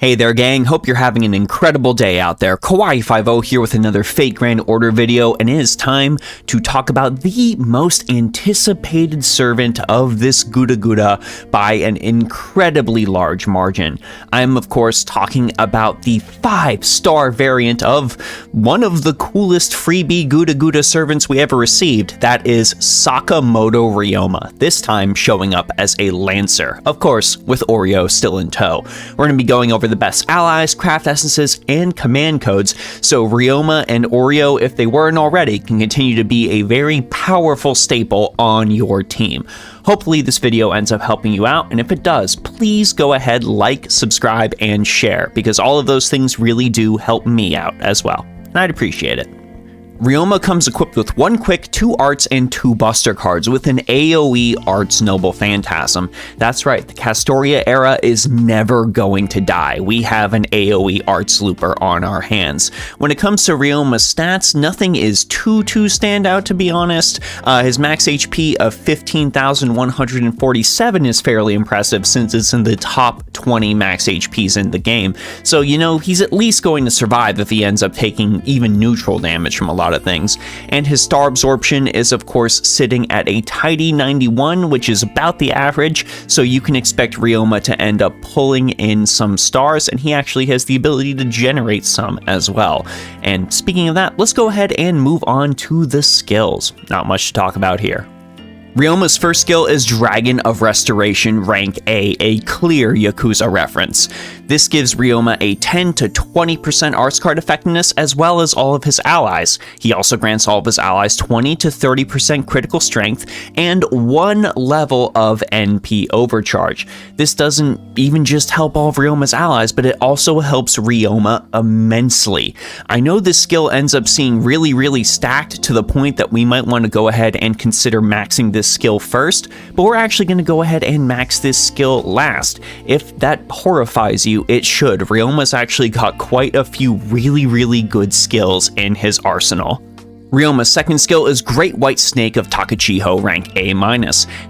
Hey there gang, hope you're having an incredible day out there. Kawaii50 here with another Fate Grand Order video, and it is time to talk about the most anticipated servant of this Guda Guda by an incredibly large margin. I'm of course talking about the 5-star variant of one of the coolest freebie Guda Guda servants we ever received. That is Sakamoto Ryoma, this time showing up as a Lancer, of course with Oreo still in tow. We're going to be going over the best allies, craft essences, and command codes, so Ryoma and Oreo, if they weren't already, can continue to be a very powerful staple on your team. Hopefully this video ends up helping you out, and if it does, please go ahead, like, subscribe, and share, because all of those things really do help me out as well, and I'd appreciate it. Ryoma comes equipped with 1 quick, 2 arts, and 2 buster cards with an AoE Arts Noble Phantasm. That's right, the Castoria era is never going to die. We have an AoE Arts Looper on our hands. When it comes to Ryoma's stats, nothing is too standout, to be honest. His max HP of 15,147 is fairly impressive since it's in the top 20 max HPs in the game. So, you know, he's at least going to survive if he ends up taking even neutral damage from a lot of things. And his star absorption is of course sitting at a tidy 91, which is about the average, so you can expect Ryoma to end up pulling in some stars, and he actually has the ability to generate some as well. And speaking of that, let's go ahead and move on to the skills. Not much to talk about here. Ryoma's first skill is Dragon of Restoration rank A clear Yakuza reference. This gives Ryoma a 10 to 20% arts card effectiveness as well as all of his allies. He also grants all of his allies 20 to 30% critical strength and 1 level of NP overcharge. This doesn't even just help all of Ryoma's allies, but it also helps Ryoma immensely. I know this skill ends up seeing really stacked to the point that we might want to go ahead and consider maxing this skill first, but we're actually going to go ahead and max this skill last. If that horrifies you, it should. Ryoma's actually got quite a few really good skills in his arsenal. Ryoma's second skill is Great White Snake of Takachiho rank A-.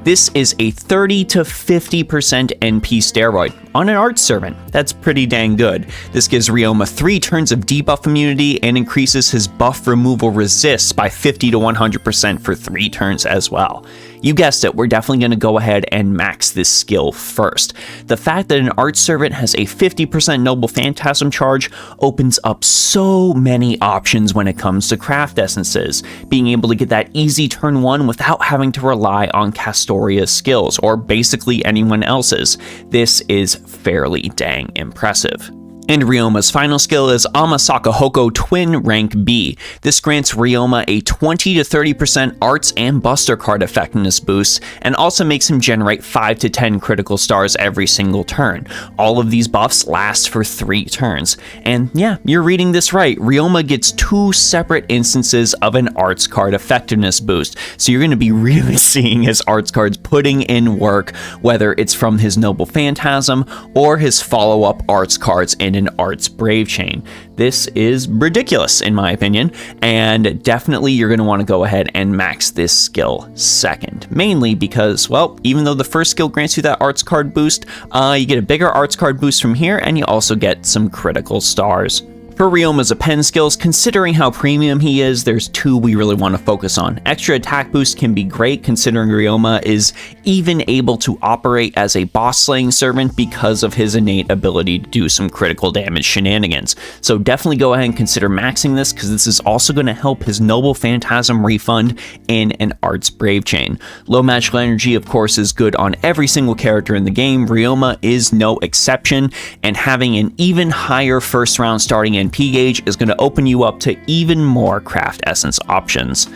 This is a 30 to 50% NP steroid on an art servant. That's pretty dang good. This gives Ryoma 3 turns of debuff immunity and increases his buff removal resists by 50 to 100% for 3 turns as well. You guessed it, we're definitely going to go ahead and max this skill first. The fact that an art servant has a 50% Noble Phantasm charge opens up so many options when it comes to craft essences. Being able to get that easy turn 1 without having to rely on Castoria's skills, or basically anyone else's. This is fairly dang impressive. And Ryoma's final skill is Amasaka Hoko Twin rank B. This grants Ryoma a 20 to 30% arts and buster card effectiveness boost, and also makes him generate 5 to 10 critical stars every single turn. All of these buffs last for 3 turns. And yeah, you're reading this right, Ryoma gets 2 separate instances of an arts card effectiveness boost. So you're going to be really seeing his arts cards putting in work, whether it's from his Noble Phantasm or his follow-up arts cards in an arts brave chain. This is ridiculous in my opinion, and definitely you're going to want to go ahead and max this skill second, mainly because, well, even though the first skill grants you that arts card boost, you get a bigger arts card boost from here, and you also get some critical stars. For Ryoma's Append skills, considering how premium he is, there's 2 we really want to focus on. Extra attack boost can be great considering Ryoma is even able to operate as a boss slaying servant because of his innate ability to do some critical damage shenanigans. So definitely go ahead and consider maxing this, because this is also going to help his Noble Phantasm refund in an Arts Brave chain. Low magical energy of course is good on every single character in the game. Ryoma is no exception, and having an even higher first round starting NP gauge is going to open you up to even more craft essence options.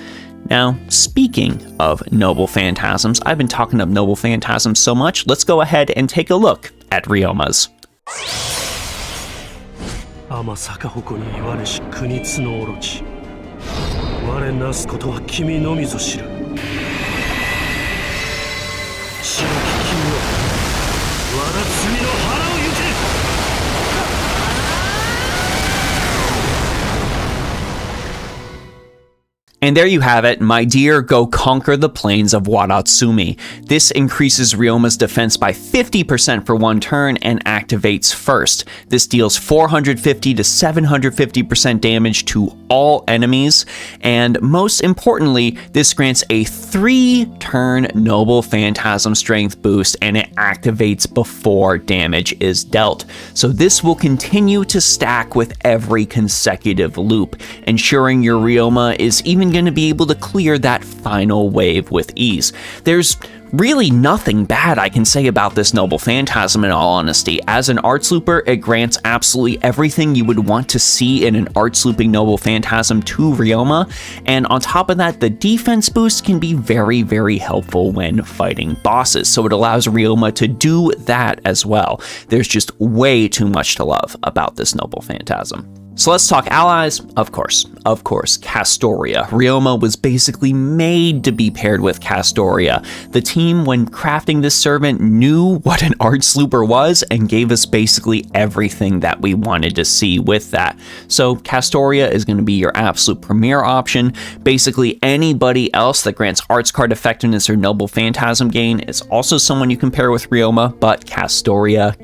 Now, speaking of Noble Phantasms, I've been talking up Noble Phantasms so much, let's go ahead and take a look at Ryoma's. And there you have it, my dear, go conquer the plains of Wadatsumi. This increases Ryoma's defense by 50% for one turn and activates first. This deals 450 to 750% damage to all enemies, and most importantly, this grants a 3-turn Noble Phantasm Strength boost, and it activates before damage is dealt. So this will continue to stack with every consecutive loop, ensuring your Ryoma is even going to be able to clear that final wave with ease. There's really nothing bad I can say about this Noble Phantasm in all honesty. As an Arts Looper, it grants absolutely everything you would want to see in an Arts Looping Noble Phantasm to Ryoma, and on top of that, the defense boost can be very, very helpful when fighting bosses, so it allows Ryoma to do that as well. There's just way too much to love about this Noble Phantasm. So let's talk allies. Of course, Castoria. Ryoma was basically made to be paired with Castoria. The team, when crafting this servant, knew what an Arts Looper was and gave us basically everything that we wanted to see with that. So Castoria is going to be your absolute premier option. Basically anybody else that grants Arts Card Effectiveness or Noble Phantasm gain is also someone you can pair with Ryoma, but Castoria,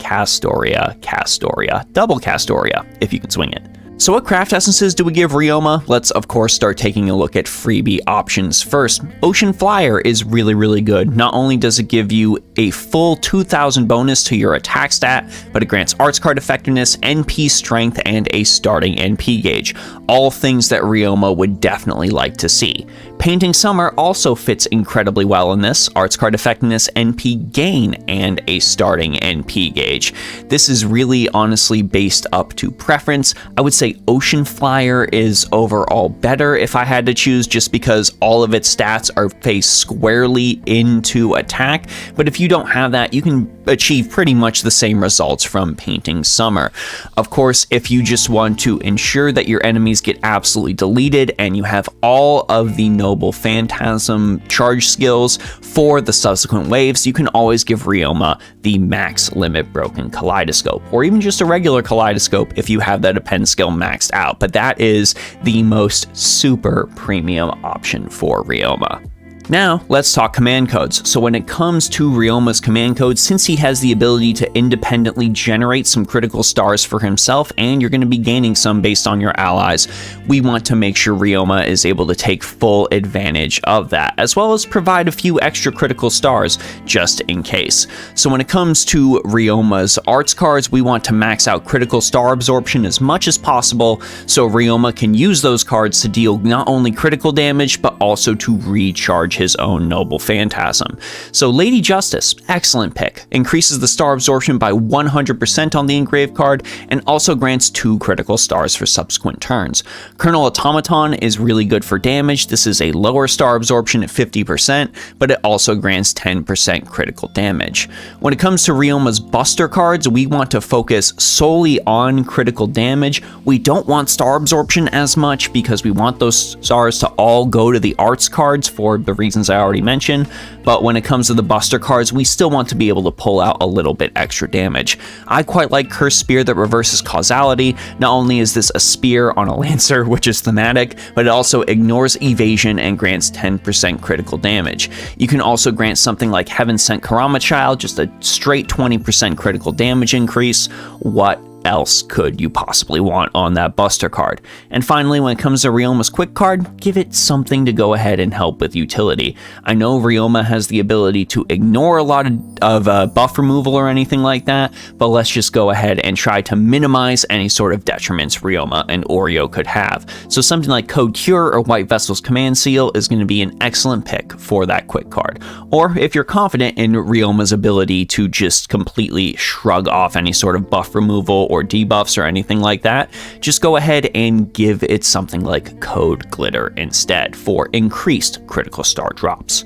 double Castoria, if you can swing it. So what craft essences do we give Ryoma? Let's of course start taking a look at freebie options first. Ocean Flyer is really, really good. Not only does it give you a full 2,000 bonus to your attack stat, but it grants Arts Card Effectiveness, NP Strength, and a starting NP gauge. All things that Ryoma would definitely like to see. Painting Summer also fits incredibly well in this. Arts Card Effectiveness, NP Gain, and a starting NP gauge. This is really honestly based up to preference. I would say Ocean Flyer is overall better if I had to choose, just because all of its stats are faced squarely into attack, but if you don't have that, you can achieve pretty much the same results from Painting Summer. Of course, if you just want to ensure that your enemies get absolutely deleted and you have all of the Noble Phantasm charge skills for the subsequent waves, you can always give Ryoma the max limit Broken Kaleidoscope, or even just a regular Kaleidoscope if you have that Append skill maxed out, but that is the most super premium option for Ryoma. Now, let's talk command codes. So when it comes to Ryoma's command codes, since he has the ability to independently generate some critical stars for himself, and you're going to be gaining some based on your allies, we want to make sure Ryoma is able to take full advantage of that, as well as provide a few extra critical stars just in case. So when it comes to Ryoma's arts cards, we want to max out critical star absorption as much as possible, so Ryoma can use those cards to deal not only critical damage, but also to recharge his own Noble Phantasm. So Lady Justice, excellent pick. Increases the star absorption by 100% on the engraved card, and also grants 2 critical stars for subsequent turns. Colonel Automaton is really good for damage. This is a lower star absorption at 50%, but it also grants 10% critical damage. When it comes to Ryoma's Buster cards, we want to focus solely on critical damage. We don't want star absorption as much because we want those stars to all go to the arts cards for the reasons I already mentioned, but when it comes to the Buster cards, we still want to be able to pull out a little bit extra damage. I quite like Cursed Spear that reverses causality. Not only is this a spear on a lancer, which is thematic, but it also ignores evasion and grants 10% critical damage. You can also grant something like Heaven Sent Karama Child, just a straight 20% critical damage increase. What else could you possibly want on that Buster card? And finally, when it comes to Ryoma's quick card, give it something to go ahead and help with utility. I know Ryoma has the ability to ignore a lot of buff removal or anything like that, but let's just go ahead and try to minimize any sort of detriments Ryoma and Oreo could have. So something like Code Cure or White Vessel's Command Seal is going to be an excellent pick for that quick card. Or if you're confident in Ryoma's ability to just completely shrug off any sort of buff removal or debuffs or anything like that, just go ahead and give it something like Code Glitter instead for increased critical star drops.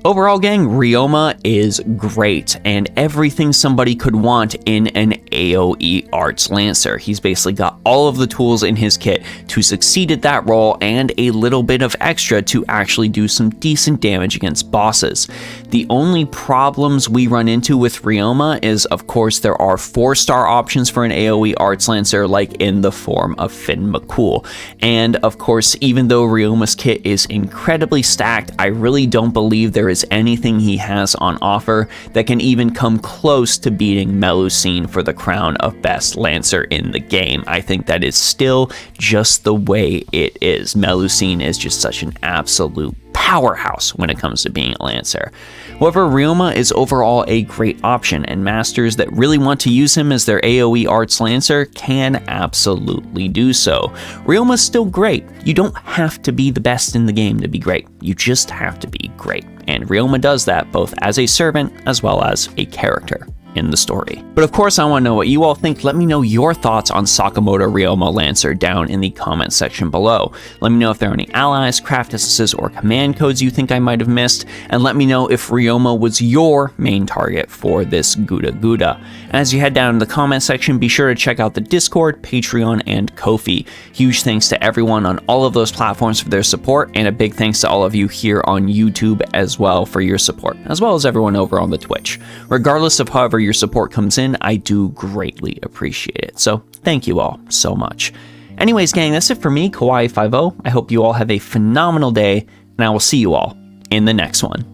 Overall, gang, Ryoma is great and everything somebody could want in an AoE Arts Lancer. He's basically got all of the tools in his kit to succeed at that role and a little bit of extra to actually do some decent damage against bosses. The only problems we run into with Ryoma is, of course, there are 4-star options for an AoE Arts Lancer, like in the form of Finn McCool. And of course, even though Ryoma's kit is incredibly stacked, I really don't believe there is anything he has on offer that can even come close to beating Melusine for the crown of best Lancer in the game. I think that is still just the way it is. Melusine is just such an absolute powerhouse when it comes to being a Lancer. However, Ryoma is overall a great option, and masters that really want to use him as their AoE Arts Lancer can absolutely do so. Ryoma's still great. You don't have to be the best in the game to be great. You just have to be great. And Ryoma does that both as a servant as well as a character in the story. But of course, I want to know what you all think. Let me know your thoughts on Sakamoto Ryoma Lancer down in the comment section below. Let me know if there are any allies, craft essences, or command codes you think I might have missed, and let me know if Ryoma was your main target for this Guda Guda. As you head down in the comment section, be sure to check out the Discord, Patreon, and Ko-fi. Huge thanks to everyone on all of those platforms for their support, and a big thanks to all of you here on YouTube as well for your support, as well as everyone over on the Twitch. Regardless of however your support comes in, I do greatly appreciate it. So thank you all so much. Anyways, gang, that's it for me, Kawaii50. I hope you all have a phenomenal day, and I will see you all in the next one.